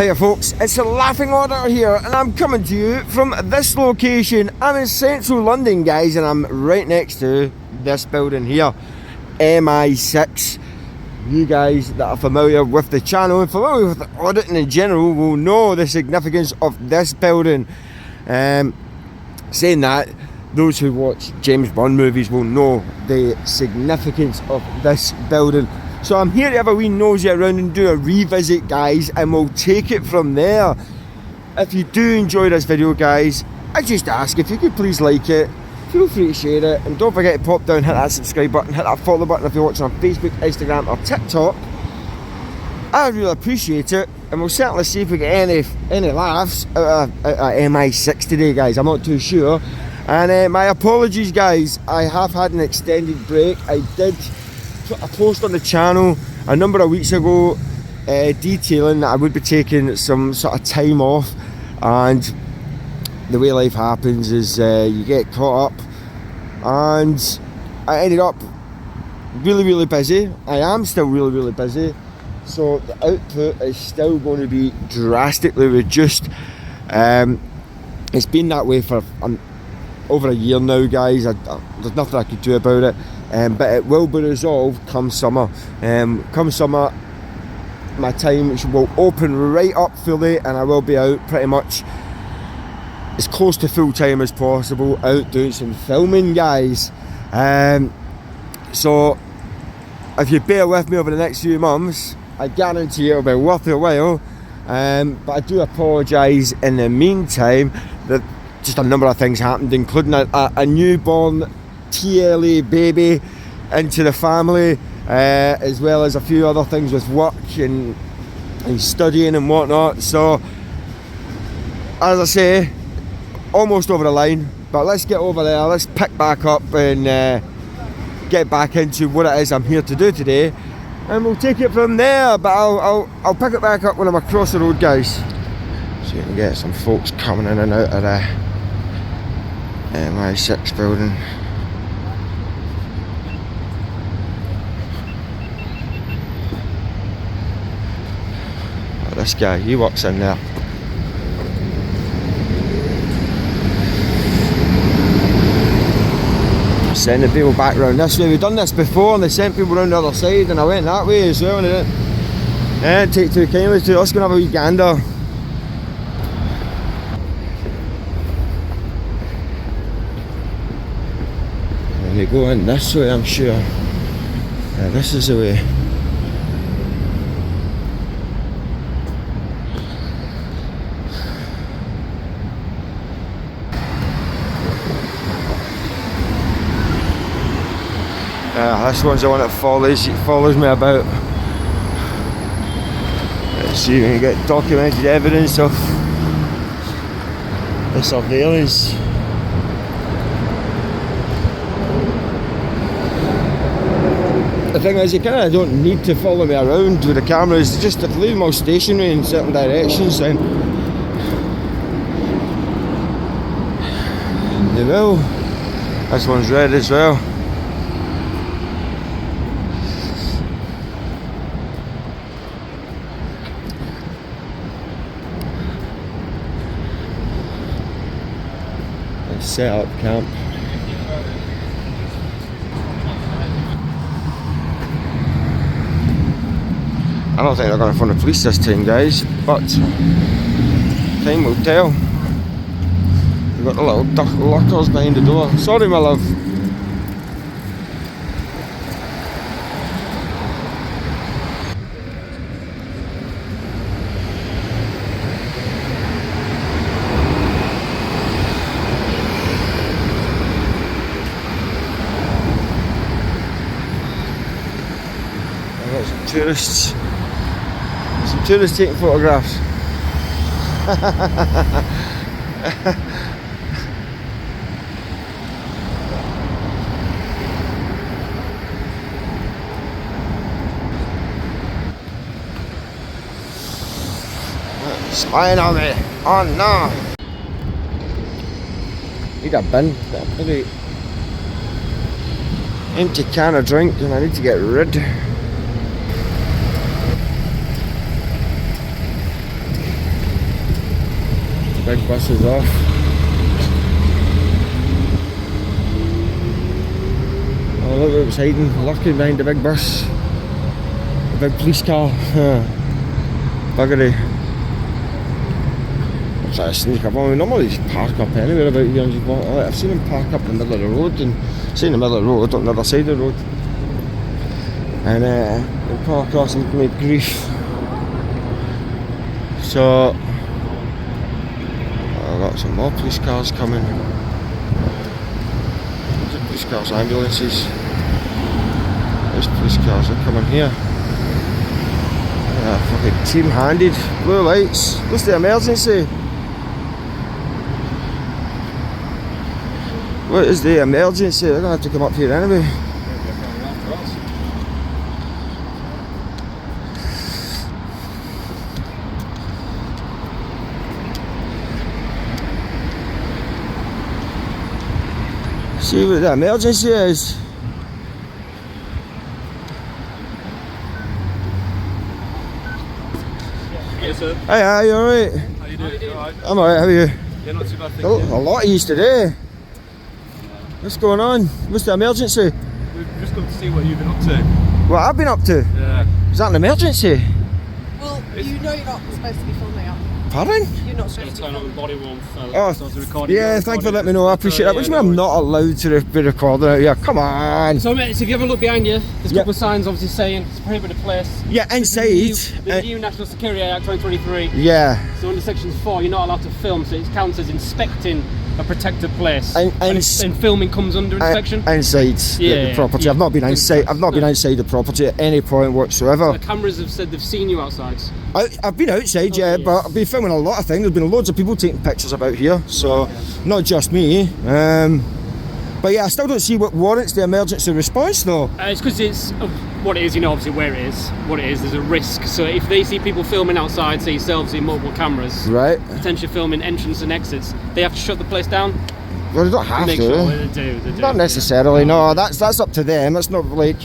Hiya folks, it's the Laughing Auditor here, and I'm coming to you from this location. I'm in central London, guys, and I'm right next to this building here, Mi6. You guys that are familiar with the channel and familiar with auditing in general will know the significance of this building. Saying that, those who watch James Bond movies will know the significance of this building. So I'm here to have a wee nosy around and do a revisit, guys, and we'll take it from there. If you do enjoy this video, guys, I just ask if you could please like it, feel free to share it, and don't forget to pop down, hit that subscribe button, hit that follow button if you're watching on Facebook, Instagram or TikTok. I'd really appreciate it, and we'll certainly see if we get any laughs out of Mi6 today, guys. I'm not too sure. And my apologies, guys, I have had an extended break. I did a post on the channel a number of weeks ago detailing that I would be taking some sort of time off, and the way life happens is you get caught up, and I ended up really busy. I am still really busy, so the output is still going to be drastically reduced. It's been that way for over a year now, guys. There's nothing I could do about it. But it will be resolved come summer. Come summer, my time will open right up fully, and I will be out pretty much as close to full time as possible, out doing some filming, guys. So if you bear with me over the next few months, I guarantee it'll be worth your while. But I do apologise in the meantime that just a number of things happened, including a newborn TLA baby into the family, as well as a few other things with work and studying and whatnot. So as I say, almost over the line, but let's get over there, let's pick back up and get back into what it is I'm here to do today, and we'll take it from there. But I'll pick it back up when I'm across the road, guys, so you can get some folks coming in and out of the Mi6 building. This guy, he works in there. Sending people back round this way. We've done this before, and they sent people round the other side, and I went that way as well, and it didn't take too kindly to us. Gonna have a wee gander. And they go in this way, I'm sure. Yeah, this is the way. This one's the one that follows me about. Let's see if we can get documented evidence of the surveillance. The thing is, you kind of don't need to follow me around with the cameras. Just if leave them all stationary in certain directions, then they will. This one's red as well. Set up camp. I don't think they're going to phone the police this time, guys, but time will tell. We've got the little lockers behind the door. Sorry, my love. Tourists. Some tourists taking photographs. Spying on me. Oh no. Need a bin. Got a pretty empty can of drink and I need to get rid. big bus is off. Oh, look who's hiding, lurking behind the big bus. The big police car. Buggery. I'm trying to sneak up on me. Normally just park up anywhere about here and just walk. I've seen them park up in the middle of the road and see in the middle of the road on the other side of the road. And they come across and make grief. So I've got some more police cars coming. There's police cars, ambulances. There's police cars are coming here. Fucking team-handed blue lights. What's the emergency? What is the emergency? They're gonna have to come up here anyway. See what the emergency is. Yes, sir. Hi, you alright? How you doing? Alright. I'm alright, how are you? Yeah, not too bad, thank Oh, you. a lot of yous today. What's going on? What's the emergency? We've just come to see what you've been up to. What I've been up to? Yeah. Is that an emergency? Well, you know you're not supposed to be filming up. Pardon? You're not Just supposed to be turn on the filming. body warmth. Oh, so I was recording. yeah, thanks for letting me know. I appreciate that. What do you mean I'm not allowed to be recording out here? Come on. So, mate, so if you ever look behind you, there's a Yep. couple of signs obviously saying it's a prohibited place. Yeah, inside. The new National Security Act 2023. Yeah. So under section 4, you're not allowed to film, so it counts as inspecting a protected place. And filming comes under inspection. Inside the property. yeah. I've not been inside. I've not been outside the property at any point whatsoever. The cameras have said they've seen you outside. I've been outside, yeah, yes. but I've been filming a lot of things. There's been loads of people taking pictures about here, so not just me. But yeah, I still don't see what warrants the emergency response though. It's because it's what it is, you know, obviously where it is, what it is, there's a risk. So if they see people filming outside, say yourselves in multiple cameras, Right. potentially filming entrance and exits, they have to shut the place down. Well, they don't have Make to. sure they do. Not necessarily, no, that's up to them. It's not like,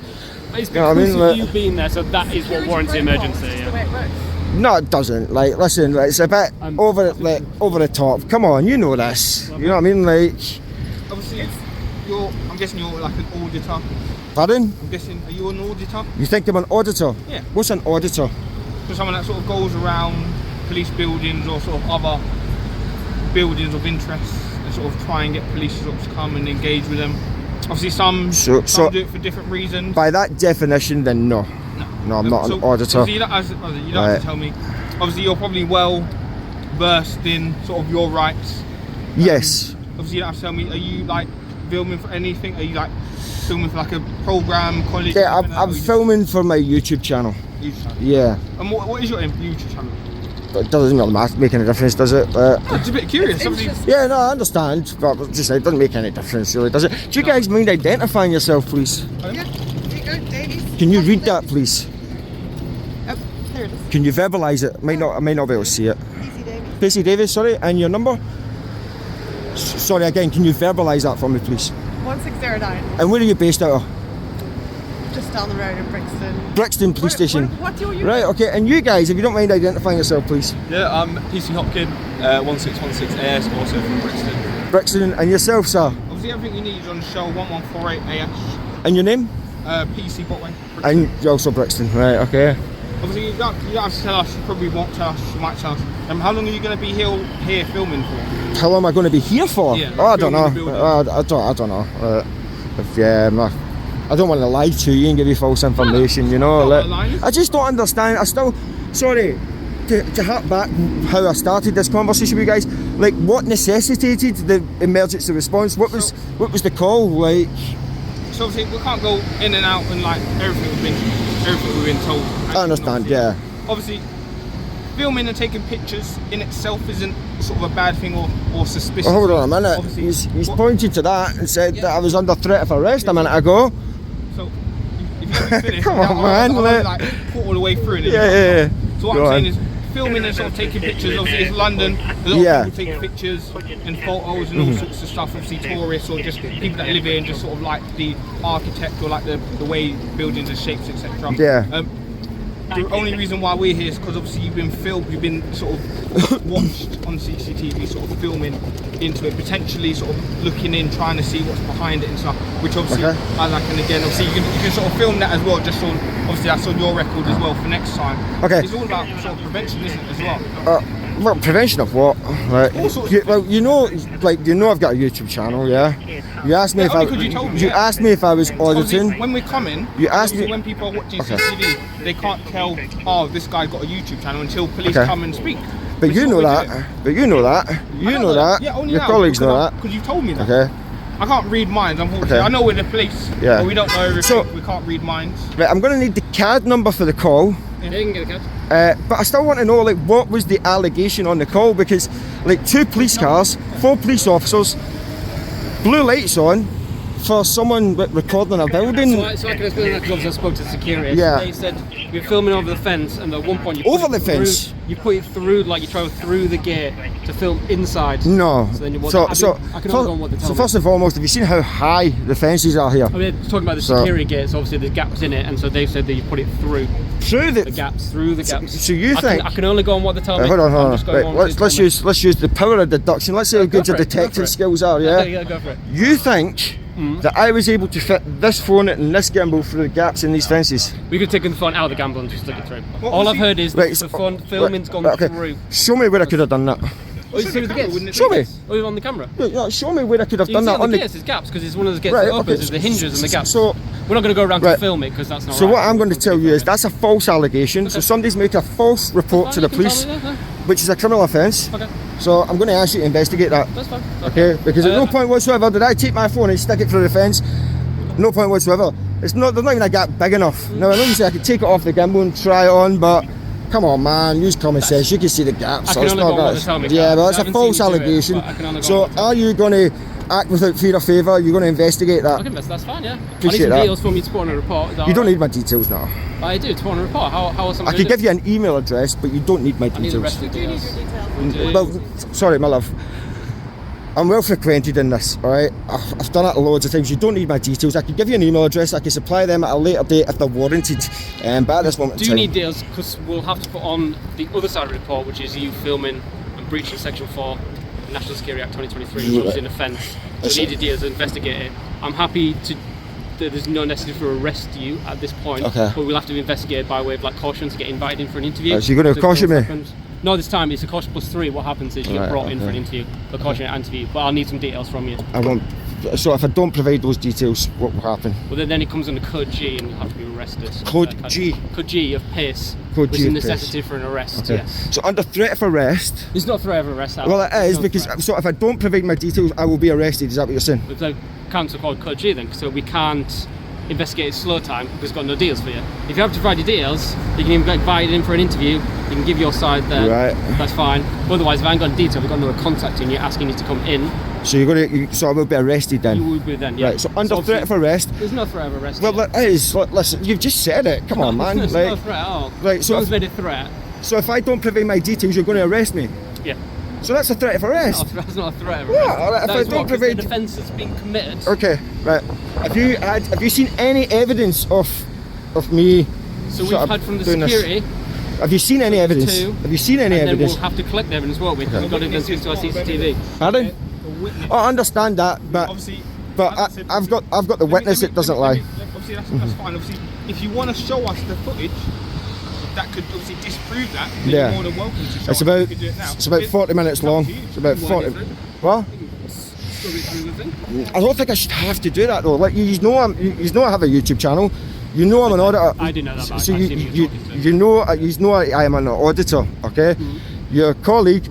But it's You know what I because mean, of like- you being there, so that is what warrants the emergency. That's Yeah. the way it works. no, it doesn't. Like, listen, it's a bit over the top. Come on, you know this. You know what I mean? Like, Obviously, I'm guessing you're like an auditor. pardon? I'm guessing, are you an auditor? You think I'm an auditor? Yeah. What's an auditor? So someone that sort of goes around police buildings or sort of other buildings of interest and sort of try and get police to come and engage with them. Obviously, some So- do it for different reasons. By that definition, then no. No, I'm not So an auditor. obviously, you don't have Right. to tell me. Obviously, you're probably well versed in sort of your rights. Yes. Obviously, you don't have to tell me. Are you like filming for anything? Are you like filming for like a program, college? Yeah, something like that, I'm or you just- filming for my YouTube channel. YouTube channel? Yeah. And what is your YouTube channel? But it doesn't really make any difference, does it? I'm just a bit curious. It's Obviously, interesting. Yeah, no, I understand. But just it doesn't make any difference, really, does it? Do you guys mind identifying yourself, please? Yeah. There you go, Davies. Can you read that, please? Oh, there it is. Can you verbalise it? I might not be able to see it. Easy, Davies. Pacey Davis, sorry, and your number? Sorry again, can you verbalise that for me, please? 1609. And where are you based out of? Just down the road in Brixton. Brixton Police Station. What's your unit? Right, okay, and you guys, if you don't mind identifying yourself, please. Yeah, I'm PC Hopkin, 1616AS, also from Brixton. Brixton, and yourself, sir. obviously everything you need is on show 1148 AS. And your name? PC Botway. And you're also Brixton, right, okay. Obviously you don't have to tell us, you probably won't tell us, you might tell us. How long are you going to be here filming for? How long am I going to be here for? Yeah, Oh, I don't know. filming the building. I don't know. I don't want to lie to you and give you false information, you know. Not Like, lying. I just don't understand. Sorry, to hark back how I started this conversation with you guys, like what necessitated the emergency response? What was the call? Like, So obviously we can't go in and out and like everything we've been told. I understand, yeah. Obviously, filming and taking pictures in itself isn't sort of a bad thing or suspicious. Hold on a minute. Obviously, He's what- pointed to that and said that I was under threat of arrest a minute ago. So if you haven't finished, Come on, I'll man, only, let- like put all the way through. And then Yeah, you yeah, can't yeah. stop. So what Go I'm saying on. is filming and sort of taking pictures. Obviously, it's London. A lot Yeah. of people take pictures and photos and all sorts of stuff. Obviously, tourists or just people that live here and just sort of like the architect or like the way buildings are shaped, etc. Yeah. the only reason why we're here is because obviously you've been filmed, you've been sort of watched on CCTV, sort of filming into it, potentially sort of looking in, trying to see what's behind it and stuff, which obviously I like. And again, obviously you can sort of film that as well, just on, obviously that's on your record as well for next time. Okay. It's all about sort of prevention, isn't it, as well? Well, prevention of what? Right. All sorts Well, you know, like, you know, I've got a YouTube channel, yeah. You asked me if only 'cause you told me, you yeah. asked me if I was Obviously, auditing. when we're coming, You asked obviously me- when people are watching Okay. CCTV, they can't tell, oh, this guy's got a YouTube channel until police Okay. come and speak. But which you is know what we're that. doing. But you know that. You know that. Yeah, only Your now, colleagues know that. because you've told me that. Okay. I can't read minds, unfortunately. Okay. I know we're the police, Yeah. but we don't know everything. So- we can't read minds. Right. I'm gonna need the CAD number for the call. Yeah, you can get a card. But I still want to know, like, what was the allegation on the call? Because, like, 2 police cars, 4 police officers, blue lights on for someone recording a building. So I can explain that because obviously I spoke to security. Yeah. They said you're filming over the fence, and at one point you Over put it the fence? through, you put it through, like you travel through the gate to film inside. No. So then you So, I can only go on what they tell so me. first and foremost, have you seen how high the fences are here? I mean, talking about the So- security gates, obviously there's gaps in it, and so they said that you put it through Through the gaps. So you think? I can only go on what they tell me. Hold on, I'm hold just on. going Right, on what they let's tell me. use the power of deduction. Let's see how good Go your for it, go for detective it. skills are. Yeah. Yeah, go for it. You think that I was able to fit this phone and this gimbal through the gaps in these fences? We could take the phone out of the gamble and just stick it through. What All was I've he- heard is Right, the so- phone filming's gone okay. through. Show me where I could have done that. Oh, you through the gates? Wouldn't it Show be? me. Oh, on the camera? Yeah, show me where I could have You done can see that on the gates, there's gaps, because it's one of those gates Right, that opens, okay. there's the hinges and the gaps. So, we're not going to go around Right. to film it, because that's not so right. what I'm going to tell you is that's a false allegation. So Okay. somebody's made a false report to the police, which is a criminal offence. Okay, So I'm going to ask you to investigate that. that's fine. Okay? Because at no point whatsoever did I take my phone and stick it through the fence. No point whatsoever. It's not. There's not even a gap big enough. Now I know you say I could take it off the gimbal and try it on, but come on, man, use common sense. You can see the gaps. I So can it's only not go on what that. they tell me, Yeah, Carl. but I it's a haven't false seen you do it, allegation. but I can only go on So what they tell are you going to act without fear or favour? You're going to investigate that. Okay, that's fine, yeah. I need Appreciate some that. details from you to put on a report. Is that You don't all need my details now. right? I do, to put on a report. How else am I I could give you an email address, but you don't need my I need the details. rest of the details. Well, sorry, my love. I'm well frequented in this, alright? I've done it loads of times. You don't need my details. I could give you an email address. I can supply them at a later date if they're warranted. But at this moment Do in you time, need details? Because we'll have to put on the other side of the report, which is you filming and breaching Section 4 National Security Act 2023, which was an offence. So we need the details to investigate it. I'm happy to. There's no necessity for arrest you at this point, Okay. but we'll have to investigate by way of like caution to get invited in for an interview. So you're going to caution me? No, this time it's a caution plus 3. What happens is you get Right, brought in for an okay. interview, a caution interview, but I'll need some details from you. I won't. So if I don't provide those details, what will happen? Well, then it comes under Code G and you'll have to be arrested. Code G? Code G of PACE. Code which G is a of PACE. necessity for an arrest, Okay. yes. So under threat of arrest. It's not threat of arrest. Well, it It's is no because threat. so if I don't provide my details, I will be arrested. Is that what you're saying? It's a council called Code G then, so we can't investigate slow time because we've got no deals for you. If you have to provide your deals, you can even get invited in for an interview, you can give your side there, Right. that's fine. Otherwise, if I ain't got a detail, we've got no contacting you, asking you to come in, So you're going to. So I will be arrested you then. would be then, yeah. Right. So under threat of obviously, arrest. there's no threat of arrest. Well, here. it is. Listen, you've just said it. Come on, man. There's no Like, threat at all. right, so No one's if- made a threat. so if I don't provide my details, you're going to arrest me. Yeah. So that's a threat of arrest. That's not a threat of Yeah, arrest. all right, if That I is don't what, 'cause provide- an offence has been committed. Okay. Right. Have you seen any evidence of me? So we've sort of had from the doing this? security, Have you seen any evidence? two, Have you seen any and then evidence? we'll have to collect the evidence, won't we? Because we've got evidence to our CCTV. Pardon? Oh, I understand that, but Obviously, but as I said, I've got the witness that doesn't lie. Obviously, that's fine. Obviously, if you want to show us the footage that could obviously disprove that, then Yeah. you're more than welcome to show It's us. about We could do it now. it's about 40 minutes up long. to you. It's about You 40. want it What? Scrub it through the thing. I don't think I should have to do that though. Like you know, I have a YouTube channel. You know I'm an auditor. I do know that, but So I you assume you're you, talking to. you know I am an auditor. Okay. Your colleague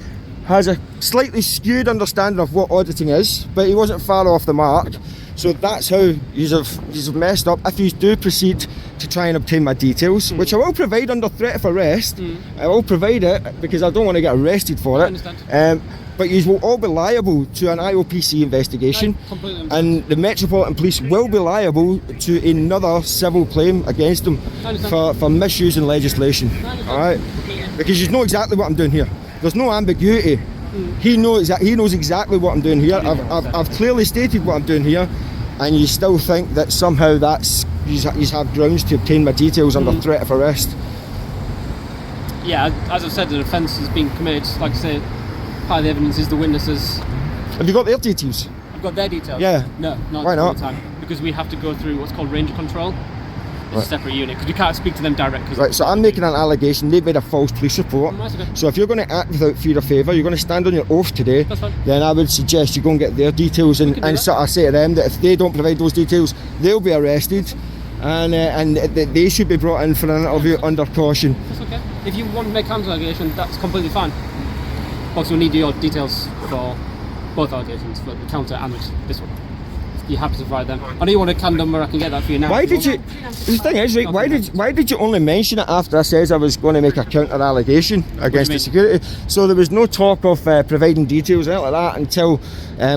has a slightly skewed understanding of what auditing is, but he wasn't far off the mark. So that's how you've messed up. If you do proceed to try and obtain my details, which I will provide under threat of arrest, I will provide it because I don't want to get arrested for I it. understand. But you will all be liable to an IOPC investigation, I completely understand. and the Metropolitan Police will be liable to another civil claim against them I understand. for misusing legislation. I understand. All right, because you know exactly what I'm doing here. There's no ambiguity. He knows exactly what I'm doing here. I've clearly stated what I'm doing here, and you still think that somehow that's you have grounds to obtain my details under threat of arrest. yeah, as I've said, an offence has been committed. Like I say, part of the evidence is the witnesses. Have you got their details? I've got their details. Yeah. No, not Why all not? the time. Because we have to go through what's called ranger control. It's Right. a separate unit because we can't speak to them direct. Cause Right, so I'm making an allegation. They've made a false police report. Right, okay. So if you're going to act without fear or favour, you're going to stand on your oath today. That's fine. Then I would suggest you go and get their details can and, do and that. sort of say to them that if they don't provide those details, they'll be arrested, and they should be brought in for an interview under caution. That's okay. If you want to make counter allegation, that's completely fine. Also, we'll need your details for both allegations, for the counter and this one. You're happy to provide them. I know you want a CAN number, I can get that for you now. Why did you? The thing is, right? Why did you only mention it after I says I was going to make a counter allegation against the mean? security? So there was no talk of providing details or anything like that until.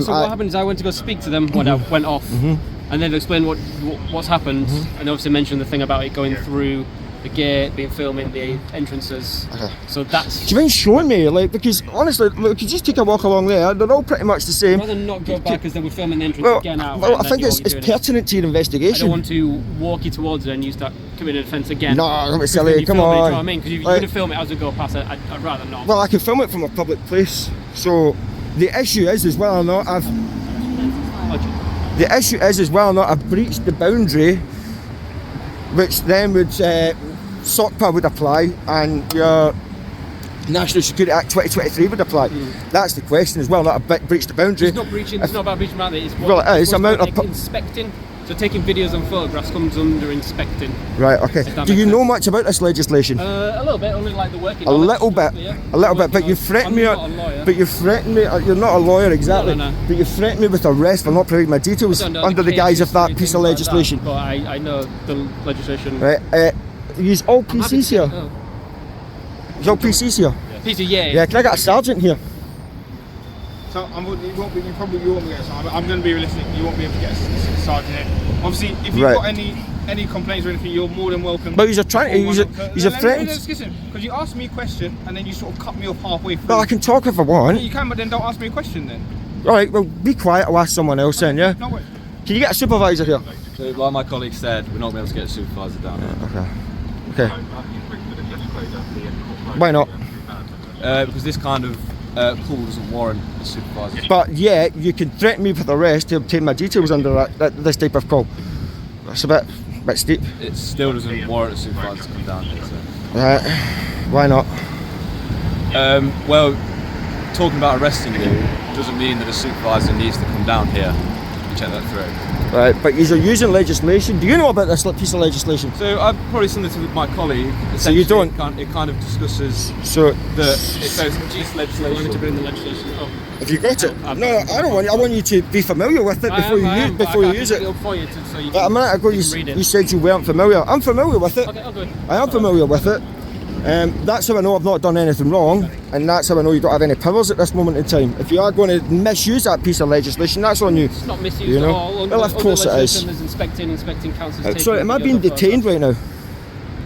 So what happened is I went to go speak to them when I went off, and then explain what's happened, and obviously mention the thing about it going through the gate, being filming the entrances. Okay. So that's. Do you mind showing me, like, because honestly, look, you just take a walk along there. They're all pretty much the same. Rather than not go back because they were filming the entrance Well, again out. well, and I then think you it's know what you're doing. pertinent to your I investigation. don't want to walk you towards it and you start committing an offence again. No, don't be Because silly, then you come film it, do you know on. what I mean? Because you're Like- going to film it as we go past it. I'd rather not. Well, I can film it from a public place. So the issue is, as well or not, the issue is, as well or not, I've breached the boundary, which then would SOCPA would apply, and your National Security Act 2023 would apply. That's the question as well. Not a breached the boundary. It's not breaching. It's not about breaching boundary. It's Well, it is, it's amount of inspecting. So taking videos and photographs comes under inspecting. Right. Okay. If that Do makes you know sense. much about this legislation? A little bit, only like the working. A little bit, Yeah. a little bit, but Working you on- threaten I'm me. not a lawyer. But you threaten me. You're not a lawyer exactly. No. But you threaten me with arrest for not providing my details I don't know under the guise of cases that or piece of things like legislation. that, but I know the legislation. Right. Use all I'm happy to PCs here. oh. Use all PCs here. Peter, yeah. Yeah. Can I get a sergeant here? So you won't be able to get a sergeant. I'm going to be realistic. You won't be able to get a sergeant in. Obviously, if you've Right. got any complaints or anything, you're more than welcome. But he's a trying. He's a threatened. Because you asked me a question and then you sort of cut me off halfway through. Well, I can talk if I want. You can, but then don't ask me a question then. All right. Well, be quiet. I'll ask someone else then. Yeah. No way. Can you get a supervisor here? So, like my colleague said, we're not going to be able to get a supervisor down here. Okay. Why not? Because this kind of call doesn't warrant a supervisor. But yeah, you can threaten me with arrest to obtain my details under this type of call. That's a bit steep. It still doesn't warrant a supervisor to come down here. So. Right. Why not? Well, talking about arresting you doesn't mean that a supervisor needs to come down here and check that through. Right, but you're using legislation. Do you know about this piece of legislation? So I've probably similar to my colleague. So you don't- It kind of discusses So, that if there's this I wanted to legislation. bring the legislation up. have you got it? I've- No, I don't want you. I want you to be familiar with it before you use it. For you so you But a minute ago, can you, read it. you said you weren't familiar. I'm familiar with it. Okay, oh good. I am familiar with it. That's how I know I've not done anything wrong, and that's how I know you don't have any powers at this moment in time. If you are going to misuse that piece of legislation, that's on you. It's not misused You know? at all. Well, of course it is. There's inspecting councils. Sorry, am I being detained right now?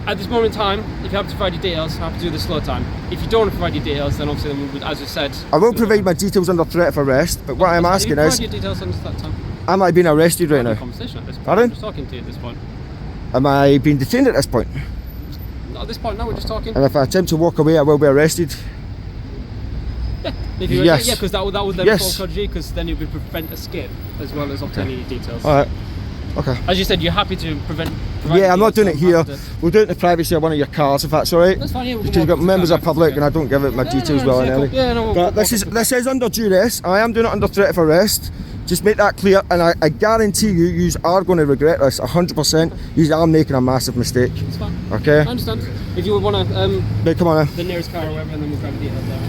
At this moment in time, if you have to provide your details, I have to do the slow time. If you don't want to provide your details, then obviously, then we would, as you said, I will provide my details under threat of arrest, but what I'm asking If is, you provide your details under that time. am I being arrested right now? Conversation at this point. Pardon? I'm just talking to you at this point. Am I being detained at this point? Not at this point. No, we're just talking. And if I attempt to walk away, I will be arrested. If you, Yes. Yeah, because that would then Yes. fall Code because then it would prevent escape as well as obtaining your details. All right. Okay. As you said, you're happy to provide Yeah, I'm not doing it details, here. so I'm happy We'll do it in the privacy of one of your cars, if that's all right. That's fine, yeah, we can Because you've walk got to members the of car, public, okay. and I don't give out my Yeah, details no, well yeah, and early. cool. Yeah, no, we'll But walk this says under duress. I am doing it under threat of arrest. Just make that clear, and I guarantee you are going to regret this 100%. You are making a massive mistake. It's fine. Okay. I understand. If you would want to, But come on. the nearest car or whatever, and then we'll grab the details there.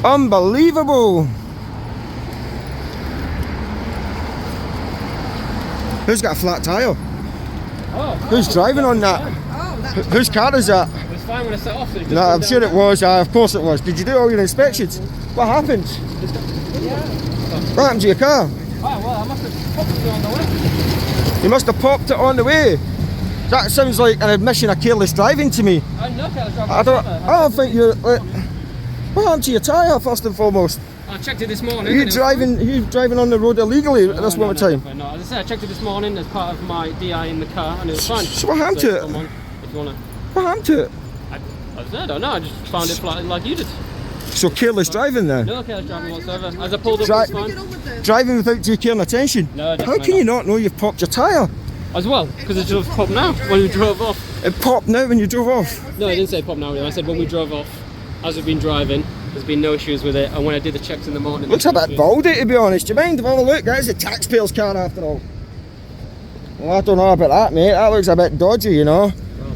Unbelievable. Who's got a flat tyre? Oh, Who's driving on that? Oh, that's Whose car is that? it's fine when I set off. So it just No, goes I'm down sure it there. was. Of course it was. Did you do all your inspections? What happened? What happened to your car? Oh, well, I must have popped it on the way. You must have popped it on the way. That sounds like an admission of careless driving to me. I know that I was driving. I don't think you're. What happened to your tyre first and foremost? I checked it this morning. Are you and it was driving on the road illegally fine. at this No, moment in time? definitely not. As I said, I checked it this morning as part of my DI in the car, and it was fine. So what happened to it? Come on, if you wanna. What happened to it? I don't know. I just found it like you did. So careless driving then? No careless driving whatsoever. As I pulled up, Dri- it's fine. Get on with this. Driving without due care and attention? No, How definitely can you not know you've popped your tyre? As well, because it just popped now when we drove off. It popped now when you drove off? No, I didn't say pop now. I said when we drove off, as we've been driving, there's been no issues with it. And when I did the checks in the morning, Looks a bit baldy, to be honest. Do you mind? Have a look. That is a taxpayer's car after all. Well, I don't know about that, mate. That looks a bit dodgy, you know.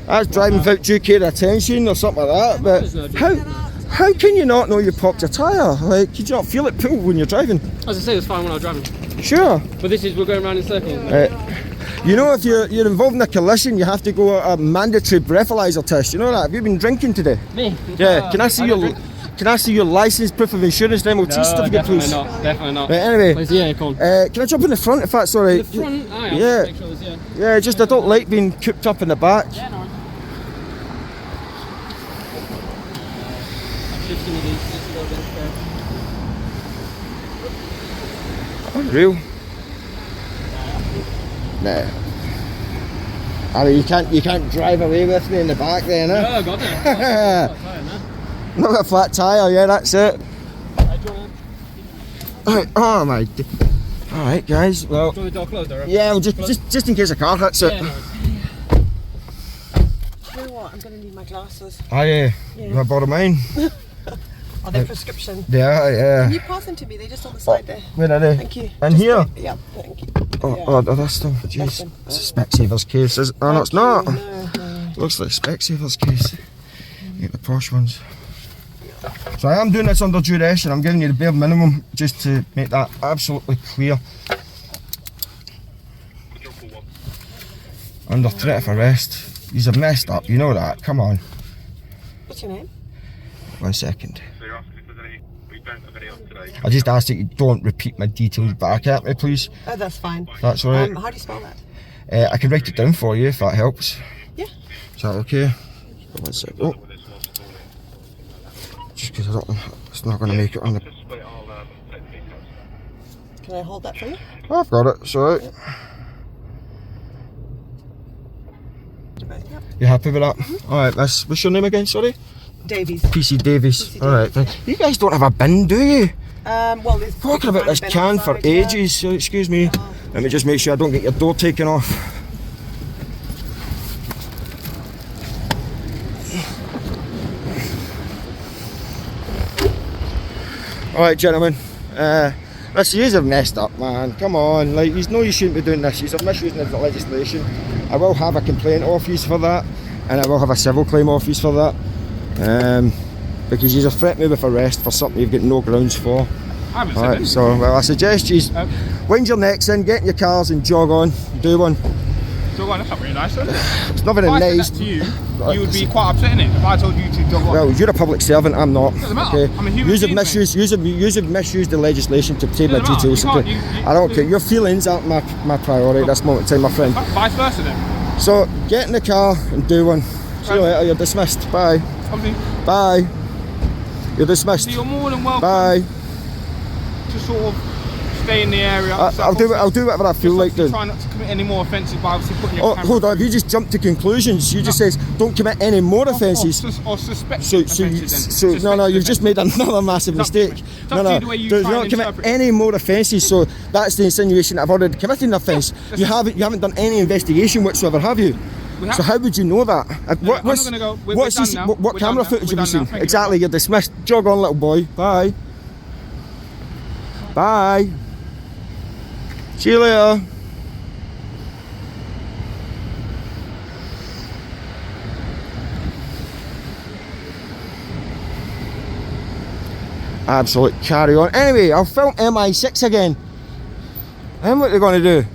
That's driving without due care and attention or something like that. But how can you not know you popped your tyre? Like, did you not feel it pull when you're driving? As I say, it was fine when I was driving. Sure. But we're going around in circles. You know, if you're involved in a collision, you have to go a mandatory breathalyzer test. You know that? Have you been drinking today? Me? Yeah. Can I see your license, proof of insurance, and MOT certificate, please? Definitely not. Right, anyway, Where's the aircon? can I jump in the front if that's alright? The front? Aye, I'll Yeah. make sure there's, Yeah, just I don't like being cooped up in the back. Yeah, no. I'm shifting with these just a little bit. Unreal. Nah. I mean, you can't drive away with me in the back then, No, eh? I got it. Not a flat tyre, yeah, that's it. Right, oh my. Alright, guys, well. Do you want the door closed, or? Yeah, well, just in case a car hits it. Yeah, no. You know what? I'm going to need my glasses. You want to borrow mine? Are they prescription? Yeah. Can you pass them to me? They're just on the side there. Where are they? Thank you. In Just here? wait. Yeah, thank you. Oh, that's them. Jeez. them. It's a Specsavers case. Oh, no, it's not. No. Looks like a Specsavers case. Get the posh ones. So I am doing this under duress, and I'm giving you the bare minimum just to make that absolutely clear. Under threat of arrest. These have messed up, you know that. Come on. What's your name? 1 second. I just asked that you don't repeat my details back at me, please. Oh, that's fine. That's alright. How do you spell that? I can write it down for you if that helps. Yeah. Is that okay? 1 second. Oh. Just because it's not going to make it on the. Can I hold that for you? Oh, I've got it. It's alright. Yep. You happy with that? Alright, what's your name again? Sorry? Davies. PC Davies. PC Alright, Davies, you guys don't have a bin, do you? Well, there's Talking about this bin can for outside, yeah. ages, so excuse me. Let me just make sure I don't get your door taken off. Alright, gentlemen. Listen, yous have messed up, man. Come on, like, you know you shouldn't be doing this. Yous are misusing the legislation. I will have a complaint off yous for that, and I will have a civil claim off yous for that. Because yous have threatened me with arrest for something you've got no grounds for. I haven't said Alright, anything. so well, I suggest yous wind your necks in, get in your cars and jog on. Do one. Jog on, that's not very nice, is it? It's not very If I nice. said that to you, you would be quite upset in it if I told you to jog on. Well, you're a public servant, I'm not. Doesn't matter. Okay. I'm a human Yous have being, mate. misused the legislation to obtain my Doesn't matter. details. You can't- Okay. you- I don't care. Your feelings aren't my priority at this moment in time, my friend. Vice versa then. So get in the car and do one. See you later. You're dismissed. Bye. Obviously, Bye. You're dismissed. you're more than welcome Bye. to sort of stay in the area. I'll do whatever I feel like doing. Try not to commit any more offences by obviously putting your Oh, camera. hold on. If you just jump to conclusions, you just says don't commit any more offences. Or suspect So offences then. no, you've Suspected just made another massive It's up to you, mistake. mate. It's up to you the way you do try not and commit interpret it. any more offences. So that's the insinuation that I've already committed an offence. You haven't done any investigation whatsoever, have you? We have. So how would you know that? I'm not gonna go. We're What's done this, now. what We're camera done now. footage We're have you done now. seen? Thank you Exactly, very you're dismissed. Jog on, little boy. Bye. Bye. See you later. Absolute carry on. Anyway, I'll film Mi6 again. And what they're going to do?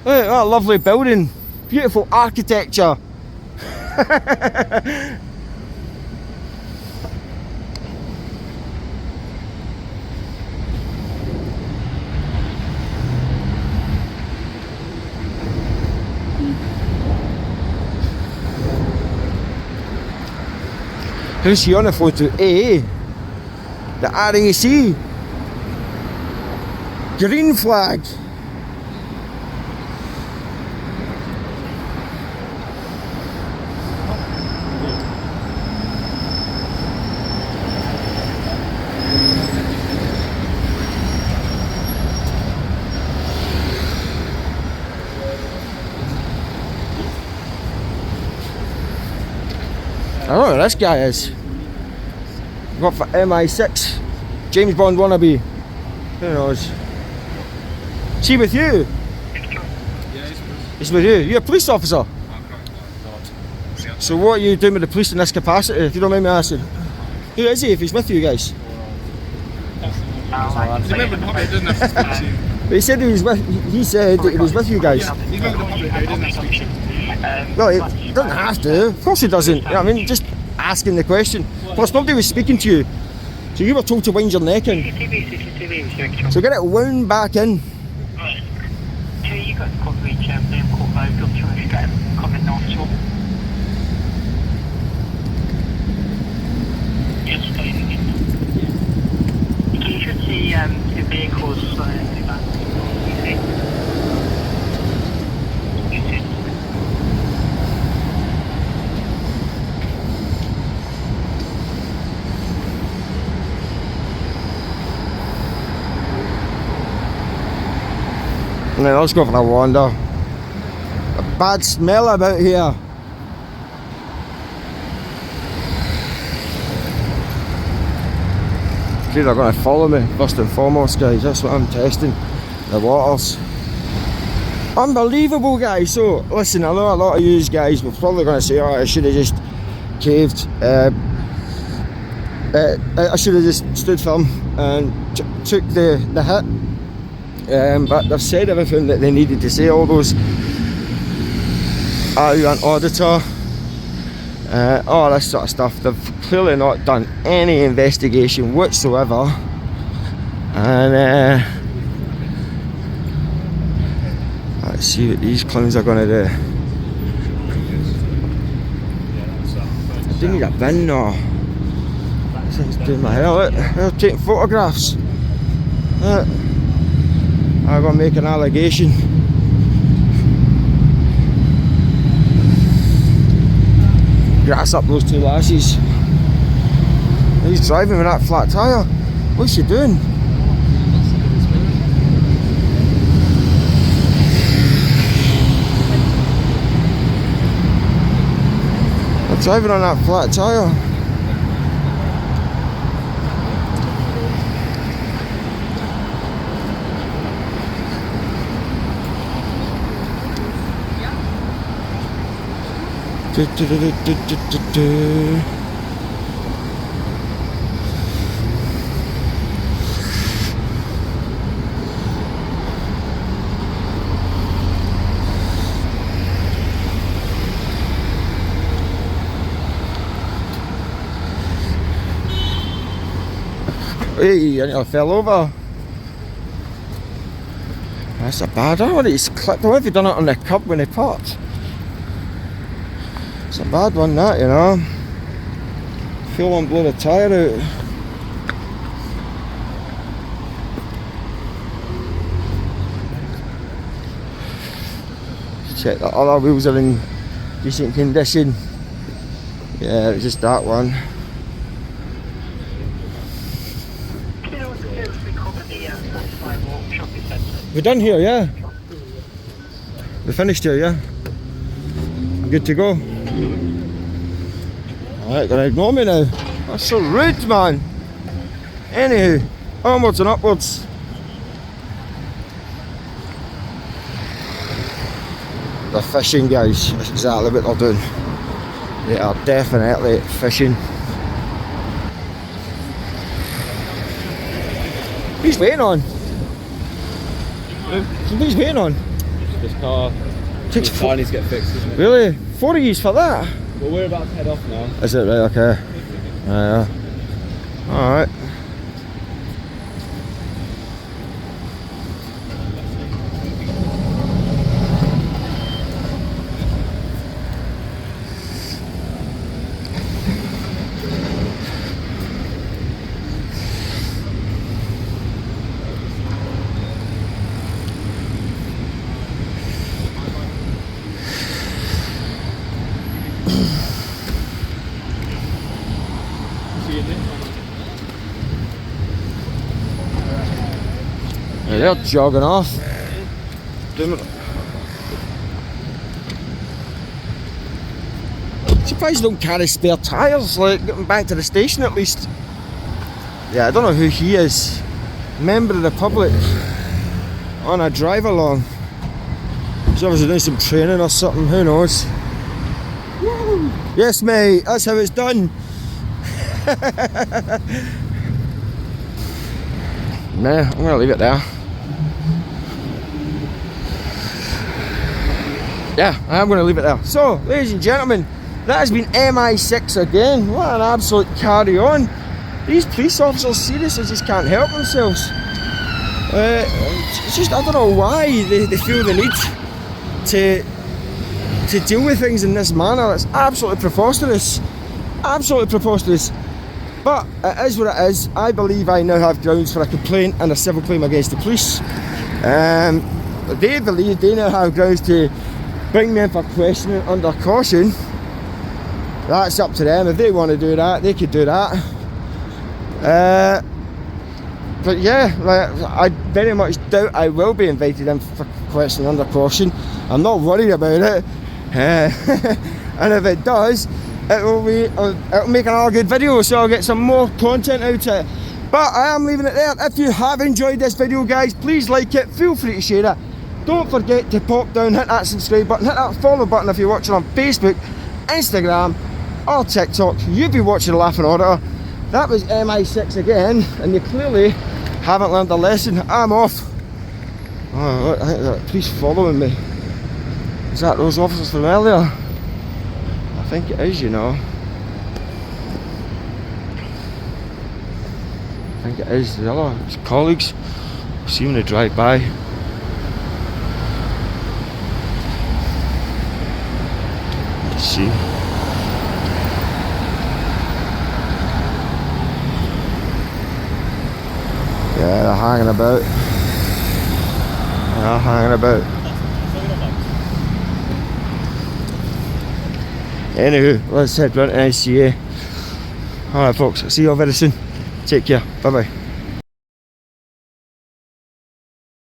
Look at that lovely building. Beautiful architecture. Who's she on the phone to? AA. The RAC. Green flag. I don't know who this guy is. What for MI6? James Bond wannabe. Who knows? Is he with you? Yeah, He's with you. You're a police officer? So what are you doing with the police in this capacity, if you don't mind me asking? Who is he if he's with you guys? Remember, the public doesn't have to speak to you. But he said he said that he was with you guys. He's member of the public, though, he doesn't have to speak to you. Well, he doesn't have to. Of course he doesn't. You know what I mean, just asking the question. Plus, nobody was speaking to you. So you were told to wind your neck in. So get it wound back in. Right. So you got coverage, Liam Court Road, up to Straight, covered north shore. Yes, please. You should see two vehicles in the back. You see? And then let's go for a wander. A bad smell about here. They're going to follow me first and foremost, guys. That's what I'm testing. The waters. Unbelievable, guys. So listen, I know a lot of you guys were probably going to say, oh, I should have just caved. I should have just stood firm and took the hit. But they've said everything that they needed to say. All those are you an auditor? All this sort of stuff. They've clearly not done any investigation whatsoever, and let's see what these clowns are going to do. I do need a bin now. This thing's doing my hair. Look, they're taking photographs. Look. I'm going to make an allegation. Grass up those two lasses. He's driving with that flat tyre. What's she doing? They're driving on that flat tyre. Hey, I fell over. That's a bad one. He's clipped. Why have you done it on the curb when he parked? It's a bad one, that, you know. Fuel won't blow the tyre out. Check the other wheels are in decent condition. Yeah, it was just that one. We're done here, yeah? We finished here, yeah? Good to go? Alright, gonna ignore me now. That's so rude, man. Anywho, onwards and upwards. They're fishing, guys. That's exactly what they're doing. They are definitely fishing. Who's waiting on? Somebody's waiting on. This car Takes car needs to get fixed, isn't it? Really? 4 years for that? Well, we're about to head off now. Is it right? Okay. Yeah. Alright. Yeah, they're jogging off. surprised they don't carry spare tyres, like getting back to the station at least. Yeah, I don't know who he is. Member of the public on a drive along. He's obviously doing some training or something, who knows. Woo. Yes mate, that's how it's done. Nah, I'm gonna leave it there. Yeah, I'm gonna leave it there. So, ladies and gentlemen, that has been MI6 again. What an absolute carry on. These police officers seriously just can't help themselves. It's just, I don't know why they feel the need to deal with things in this manner. It's absolutely preposterous. Absolutely preposterous. But it is what it is. I believe I now have grounds for a complaint and a civil claim against the police. They believe they now have grounds to bring me in for questioning under caution. That's up to them. If they want to do that, they could do that. But yeah, like, I very much doubt I will be invited in for questioning under caution. I'm not worried about it. And if it does, it'll make another good video, so I'll get some more content out of it. But I am leaving it there. If you have enjoyed this video, guys, please like it, feel free to share it. Don't forget to pop down, hit that subscribe button, hit that follow button if you're watching on Facebook, Instagram or TikTok. You've been watching The Laughing Auditor. That was MI6 again, and you clearly haven't learned a lesson. I'm off. Oh, look, I think that police following me. Is that those officers from earlier? I think it is, you know. I think it is the other, it's colleagues. See when they drive by. Let's see. Yeah, they're hanging about. They're hanging about. Anywho, let's head round to NCA. Alright folks, I'll see you all very soon. Take care, bye bye.